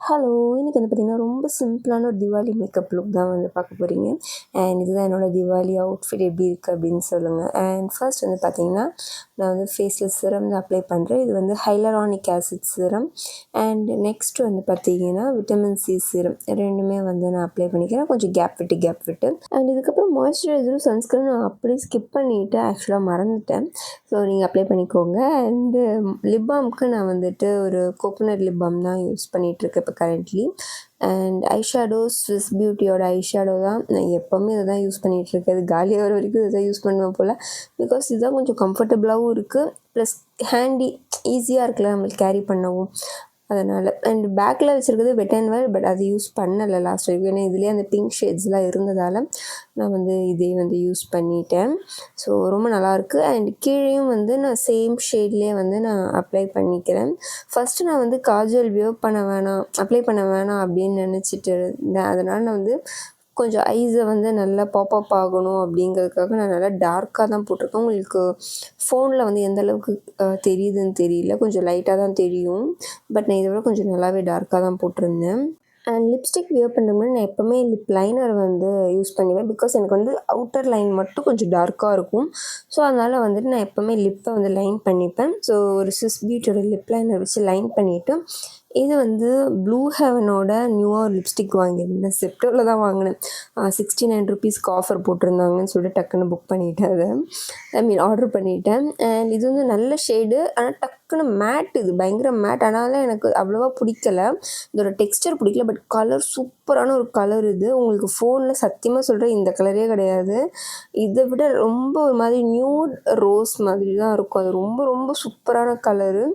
Hello! இன்னைக்கு வந்து பார்த்தீங்கன்னா, ரொம்ப சிம்பிளான ஒரு திவாலி மேக்கப் லுக் தான் வந்து பார்க்க போறீங்க. அண்ட் இதுதான் என்னோட திவாலி அவுட்ஃபிட் எப்படி இருக்கு அப்படின்னு சொல்லுங்க. அண்ட் ஃபர்ஸ்ட் வந்து பார்த்தீங்கன்னா, நான் வந்து ஃபேஸில் சிரம் தான் அப்ளை பண்ணுறேன். இது வந்து ஹைலரானிக் ஆசிட் சிரம். அண்ட் நெக்ஸ்ட் வந்து பார்த்தீங்கன்னா, விட்டமின் சி சிரம். 2மே வந்து நான் அப்ளை பண்ணிக்கிறேன். கொஞ்சம் கேப் விட்டு. அண்ட் இதுக்கப்புறம் மாய்ஸ்சரைசரும், சன்ஸ்க்ரீனும் நான் அப்படியே ஸ்கிப் பண்ணிவிட்டு ஆக்சுவலாக மறந்துட்டேன். ஸோ நீங்கள் அப்ளை பண்ணிக்கோங்க. அண்டு லிப் பாம்க்கு நான் வந்துட்டு ஒரு கோகோனட் லிப் பாம் தான் யூஸ் பண்ணிகிட்ருக்கேன் இப்போ currently. And eye shadow Swiss பியூட்டியோட ஐ ஷேடோ தான் நான் எப்போவுமே இதை தான் யூஸ் பண்ணிகிட்ருக்கேன். அது காலியாகிற வரைக்கும் இதை தான் யூஸ் பண்ணுவேன் போல். பிகாஸ் இதுதான் கொஞ்சம் கம்ஃபர்டபுளாகவும் இருக்குது, ப்ளஸ் ஹேண்டி ஈஸியாக இருக்குல்ல நம்மளுக்கு கேரி பண்ணவும், அதனால். அண்ட் பேக்கில் வச்சுருக்கிறது வெட் அண்ட் வைல்ட், பட் அது யூஸ் பண்ணலை லாஸ்ட் வரைக்கும். ஏன்னா இதுலேயே அந்த பிங்க் ஷேட்ஸ்லாம் இருந்ததால் நான் வந்து இதே வந்து யூஸ் பண்ணிட்டேன். ஸோ ரொம்ப நல்லாயிருக்கு. அண்ட் கீழேயும் வந்து நான் சேம் ஷேட்லேயே வந்து நான் அப்ளை பண்ணிக்கிறேன். ஃபஸ்ட்டு நான் வந்து காஜல் அப்ளை பண்ண வேணாம் அப்படின்னு நினச்சிட்டு இருந்தேன். அதனால் நான் வந்து கொஞ்சம் ஐஸை வந்து நல்லா பாப்அப் ஆகணும் அப்படிங்கிறதுக்காக நான் நல்லா டார்க்காக தான் போட்டிருக்கேன். உங்களுக்கு ஃபோனில் வந்து எந்த அளவுக்கு தெரியுதுன்னு தெரியல, கொஞ்சம் லைட்டாக தான் தெரியும். பட் நான் இதை விட கொஞ்சம் நல்லாவே டார்க்காக தான் போட்டிருந்தேன். அண்ட் லிப்ஸ்டிக் வியர் பண்ணுறதுக்கு முன்னாடி நான் எப்போவுமே லிப் லைனர் வந்து யூஸ் பண்ணுவேன். பிகாஸ் எனக்கு வந்து அவுட்டர் லைன் மட்டும் கொஞ்சம் டார்க்காக இருக்கும். ஸோ அதனால் வந்துட்டு நான் எப்போவுமே லிப்பை வந்து லைன் பண்ணிப்பேன். ஸோ ஒரு ஸ்விஸ் பியூட்டியோட லிப் லைனர் வச்சு லைன் பண்ணிவிட்டு, இது வந்து ப்ளூ ஹெவனோட நியூவாக ஒரு லிப்ஸ்டிக் வாங்கியிருந்தேன். செப்டோவில் தான் வாங்கினேன். 69 ருபீஸ்க்கு ஆஃபர் போட்டிருந்தாங்கன்னு சொல்லிட்டு டக்குன்னு புக் பண்ணிவிட்டேன். அதை ஆர்டர் பண்ணிவிட்டேன். அண்ட் இது வந்து நல்ல ஷேடு, ஆனால் டக்குன்னு மேட், இது பயங்கர மேட். அதனால எனக்கு அவ்வளோவா பிடிக்கல, இதோட டெக்ஸ்டர் பிடிக்கல. பட் கலர் சூப்பரான ஒரு கலர் இது. உங்களுக்கு ஃபோனில் சத்தியமாக சொல்கிறேன், இந்த கலரே கிடையாது. இதை விட ரொம்ப ஒரு மாதிரி நியூட் ரோஸ் மாதிரி தான் இருக்கும். அது ரொம்ப ரொம்ப சூப்பரான கலரு.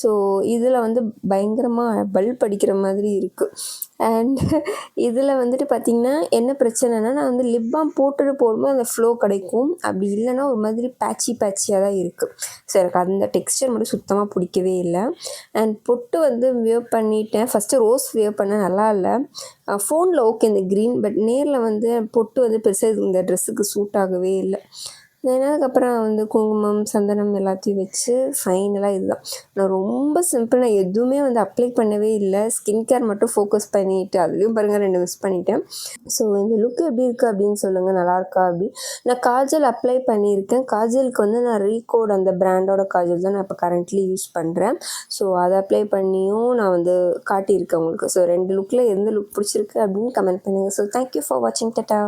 ஸோ இதில் வந்து பயங்கரமாக பல்ப் அடிக்கிற மாதிரி இருக்குது. அண்ட் இதில் வந்துட்டு பார்த்திங்கன்னா என்ன பிரச்சனைனா, நான் வந்து லிப் பாம் போட்டுட்டு போகும்போது அந்த ஃப்ளோ கிடைக்கும். அப்படி இல்லைன்னா ஒரு மாதிரி பேச்சியாக தான் இருக்குது. ஸோ எனக்கு அந்த டெக்ஸ்டர் மட்டும் சுத்தமாக பிடிக்கவே இல்லை. அண்ட் பொட்டு வந்து வியர் பண்ணிட்டேன். ஃபஸ்ட்டு ரோஸ் வியர் பண்ண நல்லா இல்லை. ஃபோனில் ஓகே இந்த க்ரீன், பட் நேரில் வந்து பொட்டு வந்து பெருசாக இந்த ட்ரெஸ்ஸுக்கு சூட் ஆகவே இல்லை. அதுக்கப்புறம் வந்து குங்குமம், சந்தனம் எல்லாத்தையும் வச்சு ஃபைனலாக இதுதான். நான் ரொம்ப சிம்பிள், நான் எதுவுமே வந்து அப்ளை பண்ணவே இல்லை. ஸ்கின் கேர் மட்டும் ஃபோக்கஸ் பண்ணிவிட்டு, அதுலேயும் பாருங்கள் 2 மிஸ் பண்ணிட்டேன். ஸோ இந்த லுக் எப்படி இருக்குது அப்படின்னு சொல்லுங்கள், நல்லாயிருக்கா அப்படி. நான் காஜல் அப்ளை பண்ணியிருக்கேன். காஜலுக்கு வந்து நான் ரீகோட் அந்த பிராண்டோட காஜல் தான் நான் இப்போ கரண்ட்லி யூஸ் பண்ணுறேன். ஸோ அதை அப்ளை பண்ணியும் நான் வந்து காட்டியிருக்கேன் உங்களுக்கு. ஸோ 2 லுக்கில் எந்த லுக் பிடிச்சிருக்கு அப்படின்னு கமெண்ட் பண்ணுங்கள். ஸோ தேங்க்யூ ஃபார் வாட்சிங். டாடா.